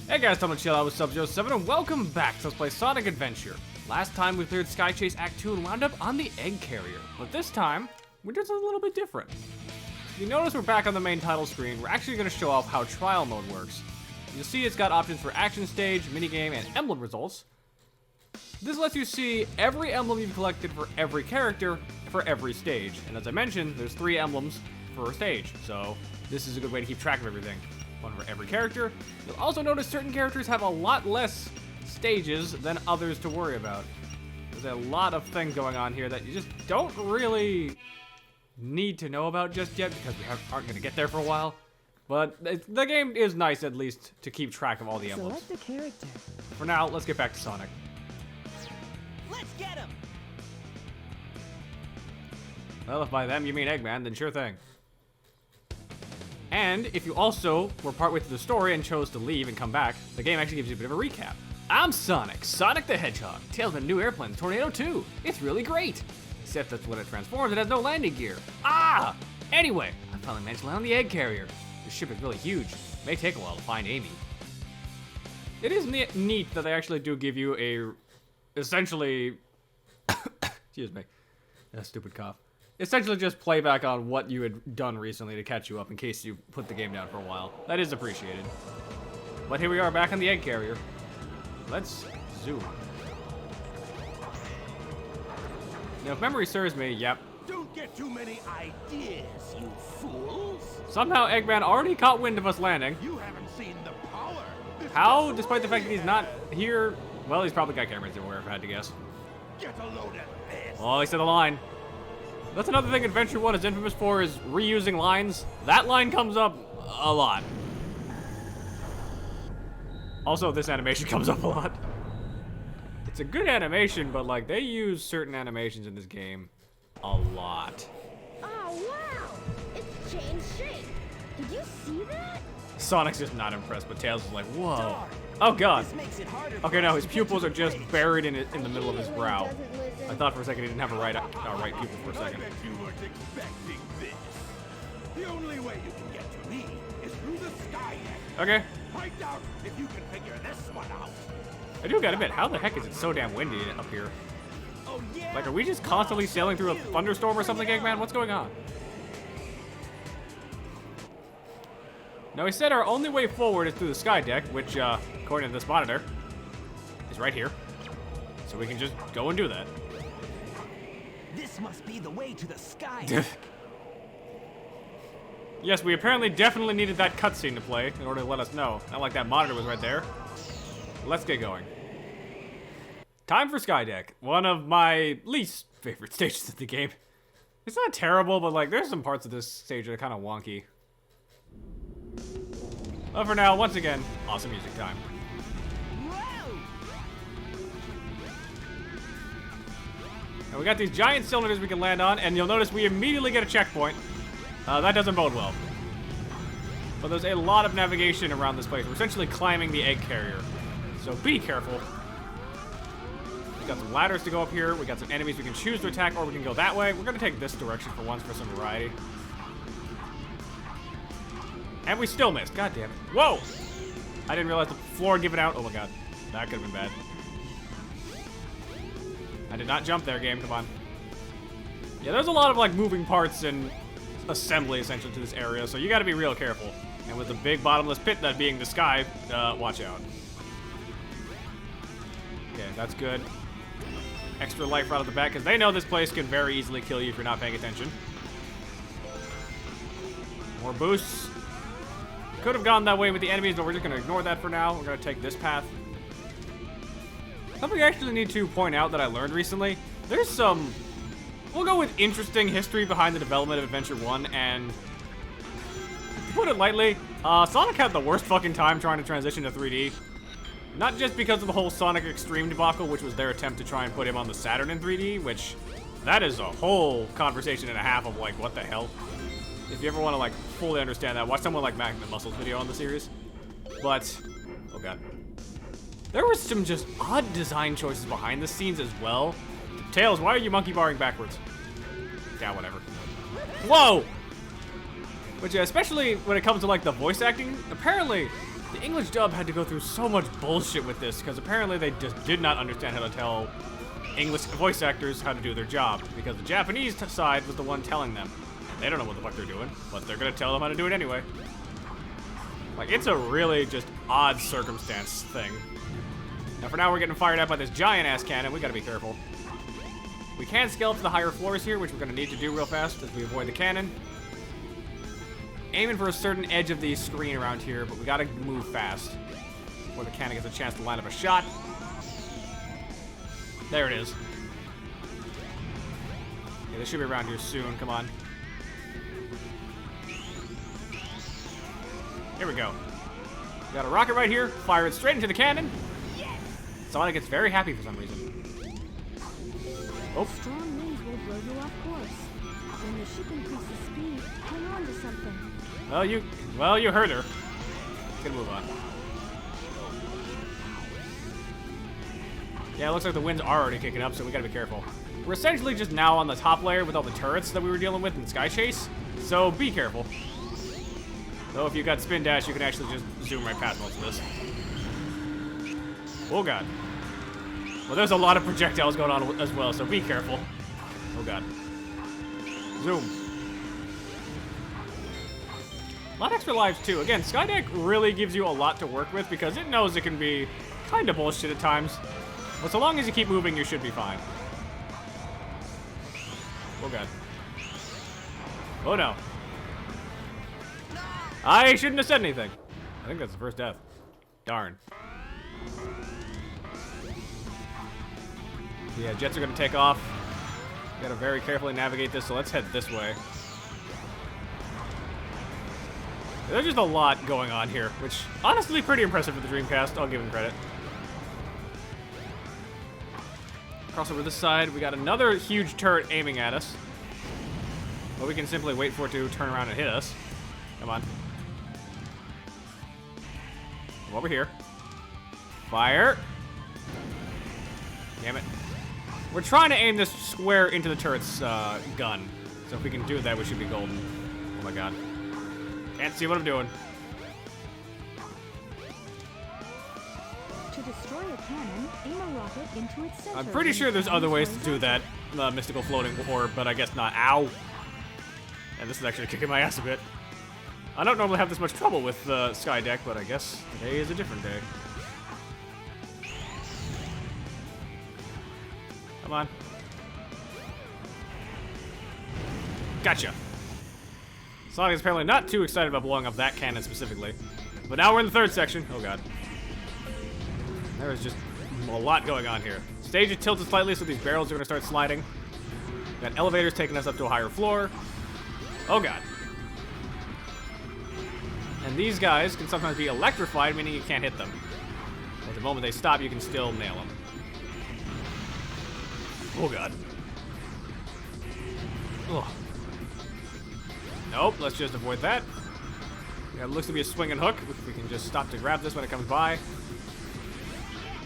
Hey guys, time to chill out with Sub-07 and welcome back to Let's Play Sonic Adventure. Last time we cleared Sky Chase Act 2 and wound up on the Egg Carrier, but this time, we're just a little bit different. You notice we're back on the main title screen. We're actually going to show off how Trial Mode works. You'll see it's got options for Action Stage, Minigame, and Emblem results. This lets you see every emblem you've collected for every character for every stage. And as I mentioned, there's 3 emblems per stage, so this is a good way to keep track of everything. One for every character. You'll also notice certain characters have a lot less stages than others to worry about. There's a lot of things going on here that you just don't really need to know about just yet because we aren't going to get there for a while. But the game is nice, at least, to keep track of all the emblems. Select a character. For now, let's get back to Sonic. Let's get him! Well, if by them you mean Eggman, then sure thing. And if you also were partway through the story and chose to leave and come back, the game actually gives you a bit of a recap. I'm Sonic, Sonic the Hedgehog. Tails of a new airplane, Tornado 2. It's really great. Except that when it transforms, it has no landing gear. Ah! Anyway, I finally managed to land on the Egg Carrier. The ship is really huge. It may take a while to find Amy. It is neat that they actually do give you a, essentially, excuse me, a stupid cough. Essentially just playback on what you had done recently to catch you up in case you put the game down for a while. That is appreciated. But here we are back on the Egg Carrier. Let's zoom. Now, if memory serves me, yep. Don't get too many ideas, you fools! Somehow Eggman already caught wind of us landing. You haven't seen the power! How, despite the fact that he's not here? Well, he's probably got cameras everywhere, if I had to guess. Get a load of this! Well, he said the line. That's another thing Adventure 1 is infamous for, is reusing lines. That line comes up a lot. Also, this animation comes up a lot. It's a good animation, but like, they use certain animations in this game a lot. Oh, wow! It's changed shape. Did you see that? Sonic's just not impressed, but Tails is like, whoa. Oh god. Okay, no, his pupils are just buried in the middle of his brow. I thought for a second he didn't have a right pupil for a second. I bet you weren't expecting this. The only way you can get to me is through the sky deck. Okay. Find out if you can figure this one out. I do gotta admit, how the heck is it so damn windy up here? Oh yeah. Like, are we just constantly sailing through a thunderstorm or something, Eggman? What's going on? Now, he said our only way forward is through the sky deck, which, according to this monitor, is right here. So we can just go and do that. This must be the way to the sky deck. Yes, we apparently definitely needed that cutscene to play in order to let us know. Not like that monitor was right there. Let's get going. Time for Skydeck. One of my least favorite stages of the game. It's not terrible, but like, there's some parts of this stage that are kind of wonky. But for now, once again, awesome music time. And we got these giant cylinders we can land on, and you'll notice we immediately get a checkpoint. That doesn't bode well. But there's a lot of navigation around this place. We're essentially climbing the Egg Carrier. So be careful. We've got some ladders to go up here. We got some enemies we can choose to attack, or we can go that way. We're gonna take this direction for once for some variety. And we still missed. God damn it. Whoa! I didn't realize the floor had given out. Oh my god. That could have been bad. I did not jump there, game. Come on. Yeah, there's a lot of like moving parts and assembly essentially to this area, so you gotta be real careful. And with the big bottomless pit that being the sky, watch out. Okay, that's good. Extra life right off the back, because they know this place can very easily kill you if you're not paying attention. More boosts. Could have gone that way with the enemies, but we're just going to ignore that for now. We're going to take this path. Something I actually need to point out that I learned recently. There's some, we'll go with interesting history behind the development of Adventure 1, and to put it lightly, Sonic had the worst fucking time trying to transition to 3D. Not just because of the whole Sonic Extreme debacle, which was their attempt to try and put him on the Saturn in 3D, which, that is a whole conversation and a half of like, what the hell? If you ever want to like fully understand that, watch someone like Magnet Muscle's video on the series. But, oh god. There were some just odd design choices behind the scenes as well. Tails, why are you monkey barring backwards? Yeah, whatever. Whoa! Which, especially when it comes to like the voice acting, apparently The English dub had to go through so much bullshit with this because apparently they just did not understand how to tell English voice actors how to do their job because the Japanese side was the one telling them. They don't know what the fuck they're doing, but they're gonna tell them how to do it anyway. Like, it's a really just odd circumstance thing. Now, for now, we're getting fired up by this giant-ass cannon. We gotta be careful. We can scale up to the higher floors here, which we're gonna need to do real fast as we avoid the cannon. Aiming for a certain edge of the screen around here, but we gotta move fast before the cannon gets a chance to line up a shot. There it is. Yeah, they should be around here soon. Come on. Here we go. We got a rocket right here. Fire it straight into the cannon. Sonic gets very happy for some reason. Oh. Strong winds will blow you off course. When the ship increases speed, hang on to something. Well, you heard her. Let's get a move on. Yeah, it looks like the winds are already kicking up, so we gotta be careful. We're essentially just now on the top layer with all the turrets that we were dealing with in Sky Chase, so be careful. Though if you got spin dash, you can actually just zoom right past most of this. Oh god. Well, there's a lot of projectiles going on as well, so be careful. Oh god. Zoom. A lot of extra lives too. Again, Skydeck really gives you a lot to work with because it knows it can be kind of bullshit at times. But so long as you keep moving, you should be fine. Oh god. Oh no. I shouldn't have said anything. I think that's the first death. Darn. Yeah, jets are gonna take off. We gotta very carefully navigate this, so let's head this way. There's just a lot going on here, which honestly pretty impressive for the Dreamcast. I'll give him credit. Cross over this side, we got another huge turret aiming at us. But we can simply wait for it to turn around and hit us. Come on. Come over here. Fire. Damn it. We're trying to aim this square into the turret's gun. So if we can do that, we should be golden. Oh my god. Can't see what I'm doing. To destroy a cannon, aim a rocket into its center. I'm pretty sure there's other ways to do that. Mystical floating orb, but I guess not. Ow. And this is actually kicking my ass a bit. I don't normally have this much trouble with Sky Deck, but I guess today is a different day. Come on. Gotcha. Sonic is apparently not too excited about blowing up that cannon specifically. But now we're in the third section. Oh god. There is just a lot going on here. Stage is tilted slightly, so these barrels are going to start sliding. Got elevators taking us up to a higher floor. Oh god. And these guys can sometimes be electrified, meaning you can't hit them. But the moment they stop, you can still nail them. Oh god. Ugh. Nope, let's just avoid that. Yeah, it looks to be a swinging hook. If we can just stop to grab this when it comes by.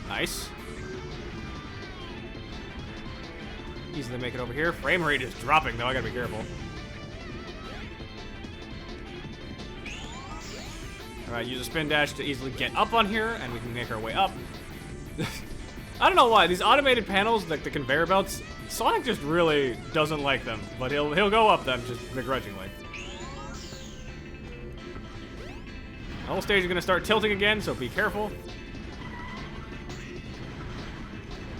Nice. Easily make it over here. Frame rate is dropping though, I gotta be careful. Alright, use a spin dash to easily get up on here, and we can make our way up. I don't know why, these automated panels, like the conveyor belts, Sonic just really doesn't like them, but he'll go up them just begrudgingly. The whole stage is gonna start tilting again, so be careful.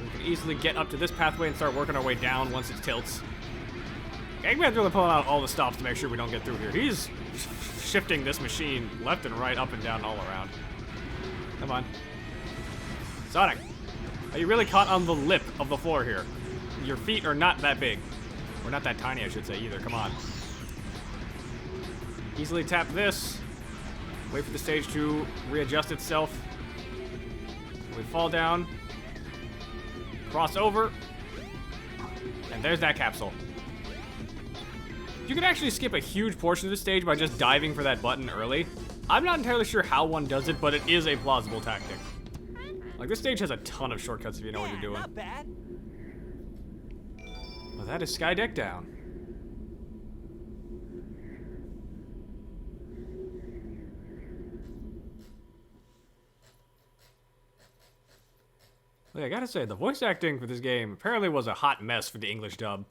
We can easily get up to this pathway and start working our way down once it tilts. Eggman's really pulling out all the stops to make sure we don't get through here. He's shifting this machine left and right, up and down, all around. Come on. Sonic, are you really caught on the lip of the floor here? Your feet are not that big. Or not that tiny, I should say, either. Come on. Easily tap this. Wait for the stage to readjust itself. We fall down. Cross over. And there's that capsule. You can actually skip a huge portion of the stage by just diving for that button early. I'm not entirely sure how one does it, but it is a plausible tactic. Like, this stage has a ton of shortcuts if you know what you're doing. Not bad. Well, that is Sky Deck down. I gotta say, the voice acting for this game apparently was a hot mess for the English dub.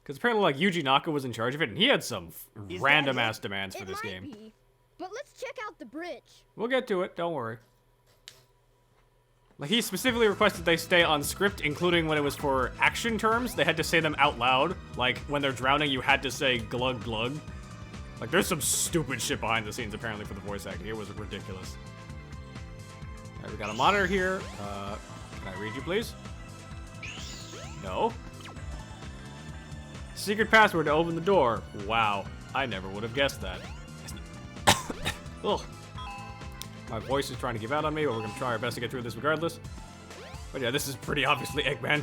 Because apparently, like, Yuji Naka was in charge of it, and he had some random-ass demands for this game. Be, but let's check out the bridge. We'll get to it, don't worry. Like, he specifically requested they stay on script, including when it was for action terms. They had to say them out loud. Like, when they're drowning, you had to say glug glug. Like, there's some stupid shit behind the scenes, apparently, for the voice acting. It was ridiculous. Alright, we got a monitor here. Can I read you, please? No. Secret password to open the door. Wow, I never would have guessed that. Ugh. My voice is trying to give out on me, but we're gonna try our best to get through this regardless. But yeah, this is pretty obviously Eggman.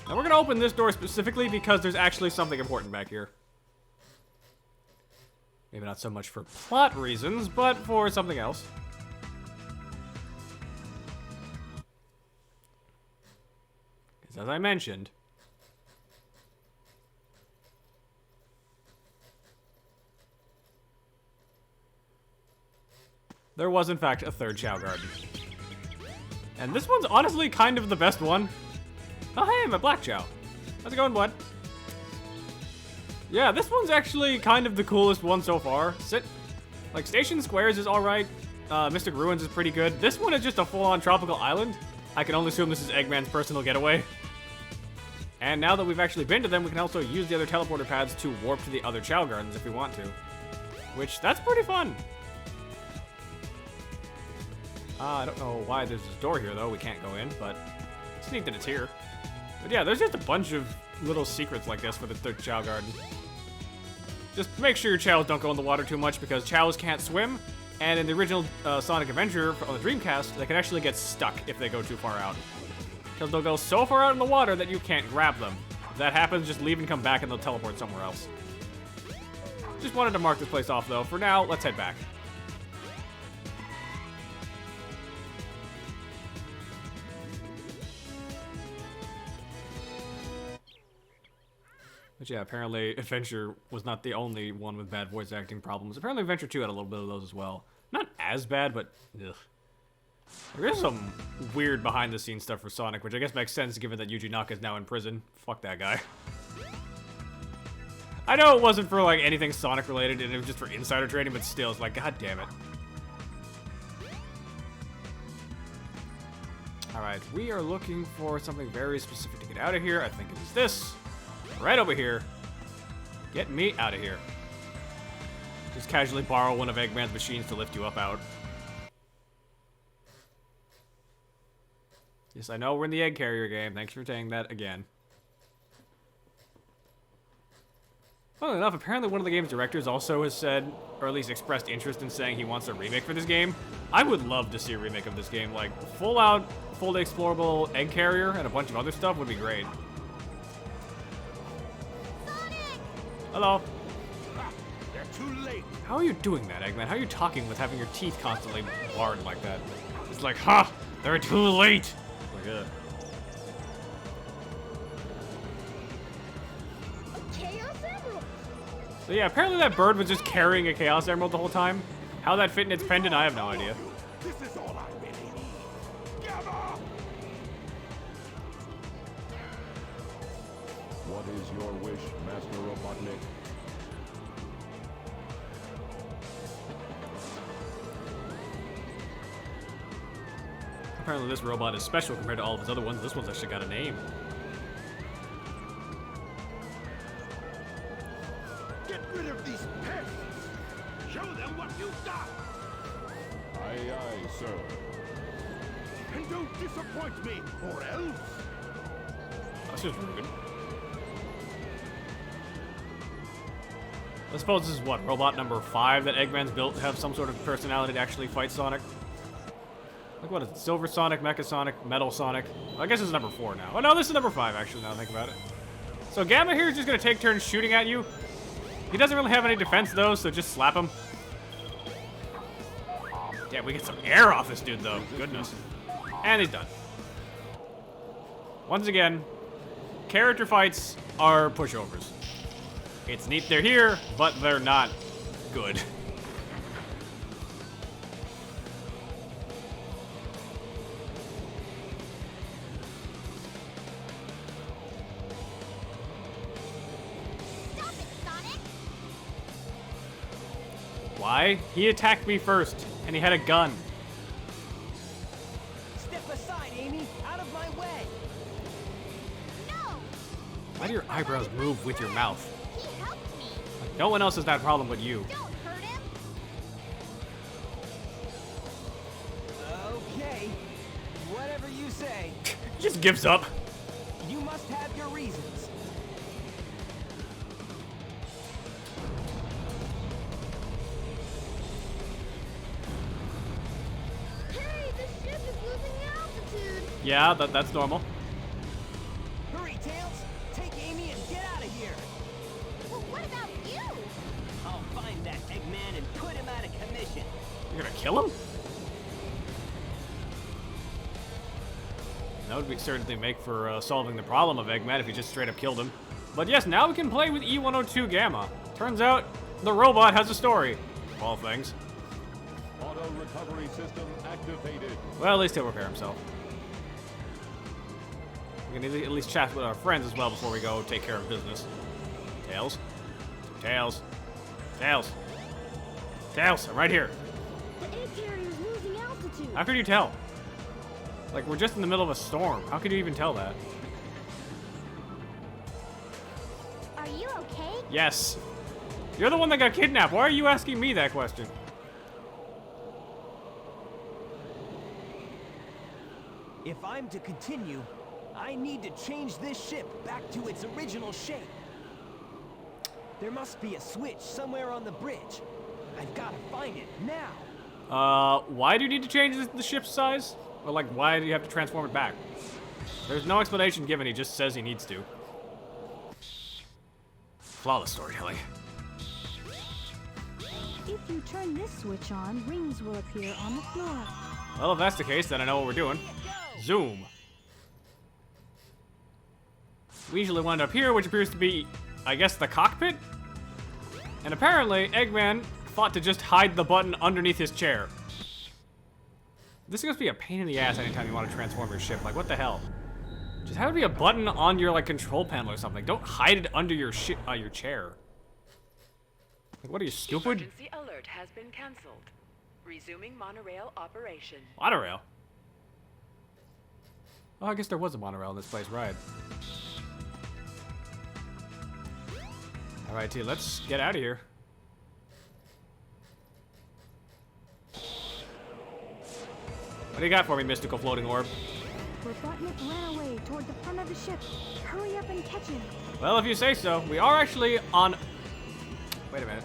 Now we're gonna open this door specifically because there's actually something important back here. Maybe not so much for plot reasons, but for something else. Because as I mentioned, there was in fact a third Chao Garden. And this one's honestly kind of the best one. Oh hey, my Black Chao. How's it going, bud? Yeah, this one's actually kind of the coolest one so far. Like, Station Squares is alright. Mystic Ruins is pretty good. This one is just a full-on tropical island. I can only assume this is Eggman's personal getaway. And now that we've actually been to them, we can also use the other teleporter pads to warp to the other Chao Gardens if we want to. Which, that's pretty fun. I don't know why there's this door here, though. We can't go in, but it's neat that it's here. But yeah, there's just a bunch of little secrets like this for the third Chao Garden. Just make sure your Chows don't go in the water too much, because Chows can't swim, and in the original Sonic Adventure on the Dreamcast, they can actually get stuck if they go too far out. Because they'll go so far out in the water that you can't grab them. If that happens, just leave and come back and they'll teleport somewhere else. Just wanted to mark this place off, though. For now, let's head back. But yeah, apparently Adventure was not the only one with bad voice acting problems. Apparently Adventure 2 had a little bit of those as well. Not as bad, but ugh. There is some weird behind-the-scenes stuff for Sonic, which I guess makes sense given that Yuji Naka is now in prison. Fuck that guy. I know it wasn't for like anything Sonic related and it was just for insider trading, but still, it's like, god damn it. Alright, we are looking for something very specific to get out of here. I think it is this. Right over here. Get me out of here. Just casually borrow one of Eggman's machines to lift you up out. Yes, I know we're in the egg carrier game. Thanks for saying that again. Funnily enough, apparently one of the game's directors also has said, or at least expressed interest in saying he wants a remake for this game. I would love to see a remake of this game. Like, full-out, fully explorable egg carrier and a bunch of other stuff would be great. Hello. They're too late. How are you doing that, Eggman? How are you talking with having your teeth constantly barred like that? It's like, ha! They're too late! Like, A Chaos Emerald. So yeah, apparently that bird was just carrying a Chaos Emerald the whole time. How that fit in its pendant, I have no idea. This is all I really need. Gather! What is your wish, Master Robotnik? Apparently this robot is special compared to all of his other ones. This one's actually got a name. Get rid of these pests! Show them what you've got! Aye, aye, sir. And don't disappoint me, or else! That's just rude. I suppose this is what, robot number 5 that Eggman's built to have some sort of personality to actually fight Sonic? Like what is it? Silver Sonic, Mecha Sonic, Metal Sonic? Well, I guess it's number 4 now. Oh no, this is number 5 actually, now that I think about it. So Gamma here is just gonna take turns shooting at you. He doesn't really have any defense though, so just slap him. Yeah, we get some air off this dude though, goodness. And he's done. Once again, character fights are pushovers. It's neat they're here, but they're not good. Why? He attacked me first, and he had a gun. Step aside, Amy! Out of my way! No! Why do your eyebrows move with your mouth? He helped me. No one else has that problem but you. Don't hurt him. Okay. Whatever you say. He just gives up. You must have your reasons. Hey, the ship is losing altitude. Yeah, that's normal. Hurry, Tails! Take Amy and get out of here! Well, what about you? I'll find that Eggman and put him out of commission. You're gonna kill him? That would certainly make for solving the problem of Eggman if you just straight up killed him. But yes, now we can play with E102 Gamma. Turns out the robot has a story. Of all things. Auto recovery system activated. Well, at least he'll repair himself. We can at least chat with our friends as well before we go take care of business. Tails? Tails? Tails? Tails, I'm right here. The egg carrier is losing altitude. How could you tell? Like, we're just in the middle of a storm. How could you even tell that? Are you okay? Yes. You're the one that got kidnapped. Why are you asking me that question? If I'm to continue, I need to change this ship back to its original shape. There must be a switch somewhere on the bridge. I've got to find it now. Why do you need to change the ship's size? Or, like, why do you have to transform it back? There's no explanation given, he just says he needs to. Flawless storytelling. If you turn this switch on, rings will appear on the floor. Well, if that's the case, then I know what we're doing. Zoom. We usually wind up here, which appears to be, I guess, the cockpit? And apparently, Eggman thought to just hide the button underneath his chair. This is going to be a pain in the ass anytime you want to transform your ship. Like, what the hell? Just have it be a button on your, like, control panel or something. Don't hide it under your your chair. Like, what are you, stupid? Emergency alert has been cancelled. Resuming monorail operation. Monorail? Oh, I guess there was a monorail in this place, right? Alright, T, let's get out of here. What do you got for me, mystical floating orb? Robotnik ran away toward the front of the ship. Hurry up and catch him. Well, if you say so. We are actually on... Wait a minute.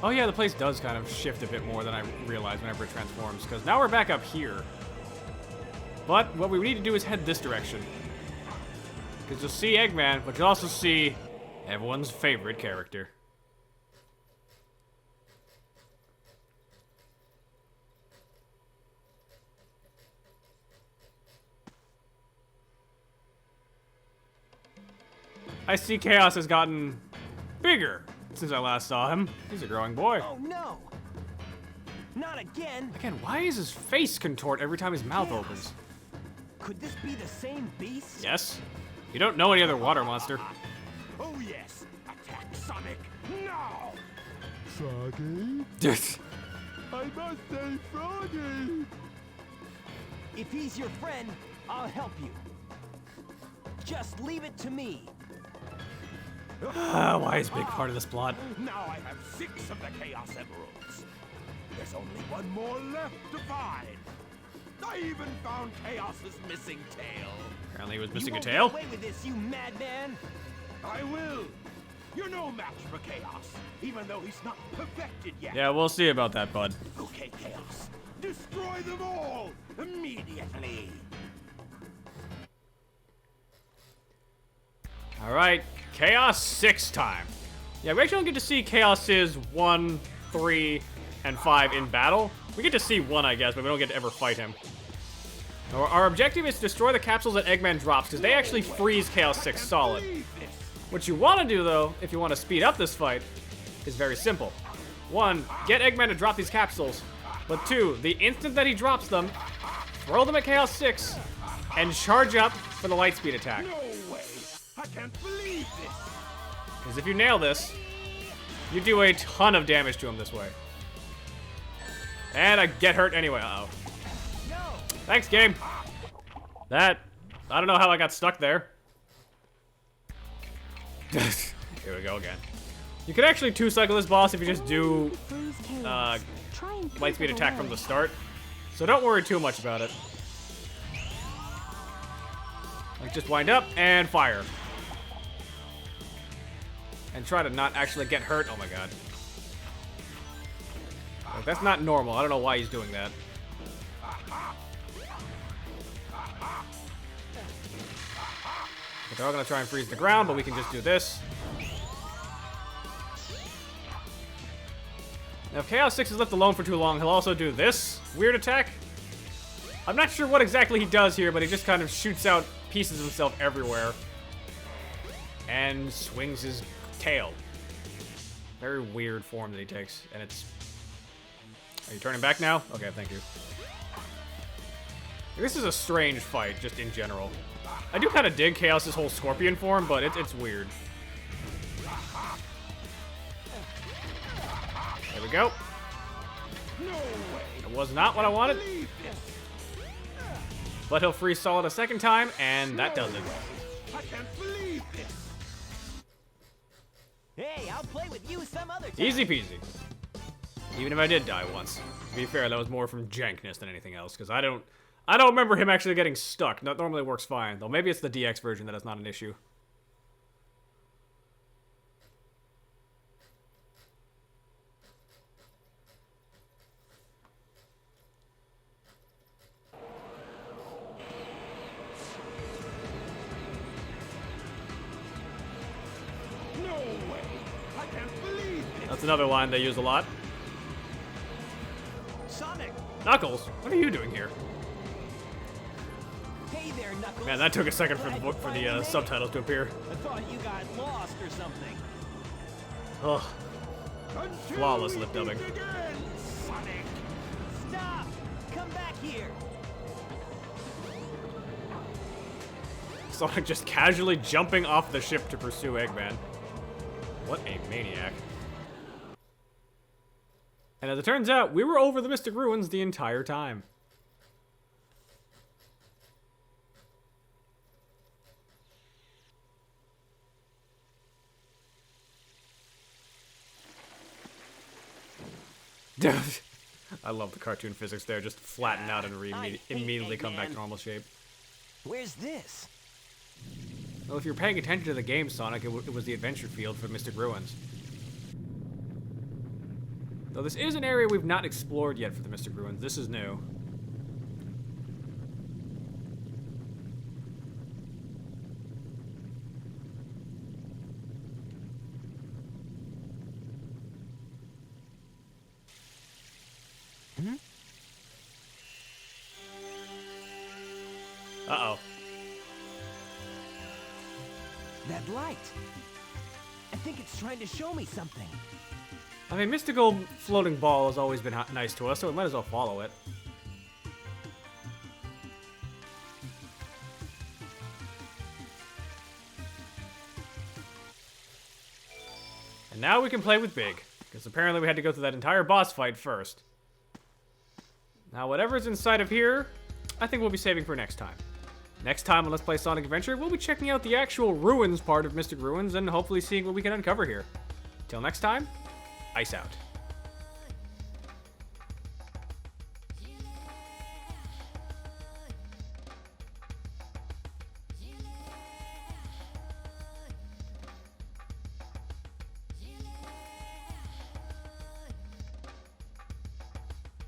Oh yeah, the place does kind of shift a bit more than I realized whenever it transforms, because now we're back up here. But what we need to do is head this direction. Because you'll see Eggman, but you'll also see everyone's favorite character. I see Chaos has gotten bigger since I last saw him. He's a growing boy. Oh no! Not again! Again, why is his face contort every time his mouth Chaos. opens? Could this be the same beast? Yes. You don't know any other water monster. Oh yes! Attack Sonic now! Froggy? I must say Froggy! If he's your friend, I'll help you. Just leave it to me. Why is big part of this plot? Now I have 6 of the Chaos Emeralds. There's only one more left to find. I even found Chaos's missing tail. Apparently he was missing You a won't tail. Get away with this, you madman! I will. You're no match for Chaos, even though he's not perfected yet. Yeah, we'll see about that, bud. Okay, Chaos. Destroy them all immediately. All right, Chaos 6 time. Yeah, we actually don't get to see Chaos's 1, 3, and 5 in battle. We get to see 1, I guess, but we don't get to ever fight him. Our objective is to destroy the capsules that Eggman drops, because they actually freeze Chaos 6 solid. What you want to do, though, if you want to speed up this fight, is very simple. 1, get Eggman to drop these capsules. But 2, the instant that he drops them, throw them at Chaos 6, and charge up for the lightspeed attack. No way. I can't believe this. Because if you nail this, You do a ton of damage to him this way. And I get hurt anyway. Uh-oh. Thanks, game. That... I don't know how I got stuck there. Here we go again. You can actually two-cycle this boss if you just do light speed attack from the start. So don't worry too much about it. Like, just wind up and fire. And try to not actually get hurt. Oh my god. Like, that's not normal. I don't know why he's doing that. They're all gonna try and freeze the ground, but we can just do this. Now, if Chaos 6 is left alone for too long, he'll also do this weird attack. I'm not sure what exactly he does here, but he just kind of shoots out pieces of himself everywhere. And swings his tail. Very weird form that he takes, and it's... Are you turning back now? Okay, thank you. This is a strange fight, just in general. I do kind of dig Chaos's whole scorpion form, but it's weird. There we go. It was not what I wanted. But he'll freeze solid a second time, and that does it. I can't believe this. Hey, I'll play with you some other time. Easy peasy. Even if I did die once. To be fair, that was more from jankness than anything else, because I don't remember him actually getting stuck. That normally works fine, though. Maybe it's the DX version that is not an issue. No way. I can't believe this. That's another line they use a lot. Sonic! Knuckles, what are you doing here? Hey there, Knuckles. Man, that took a second for Glad the you book for finally the made it. subtitles to appear. I thought you got lost or something. Ugh. Until Flawless we lip dubbing. meet again, Sonic. Stop! Come back here! Sonic just casually jumping off the ship to pursue Eggman. What a maniac. And as it turns out, we were over the Mystic Ruins the entire time. I love the cartoon physics there, just flatten out and immediately come back to normal shape. Where's this? Well, if you're paying attention to the game, Sonic, it was the adventure field for Mystic Ruins. Though this is an area we've not explored yet for the Mystic Ruins. This is new. Uh-oh. That light. I think it's trying to show me something. I mean, mystical floating ball has always been nice to us, so we might as well follow it. And now we can play with Big, because apparently we had to go through that entire boss fight first. Now, whatever's inside of here, I think we'll be saving for next time. Next time on Let's Play Sonic Adventure, we'll be checking out the actual ruins part of Mystic Ruins and hopefully seeing what we can uncover here. Till next time, Ice out.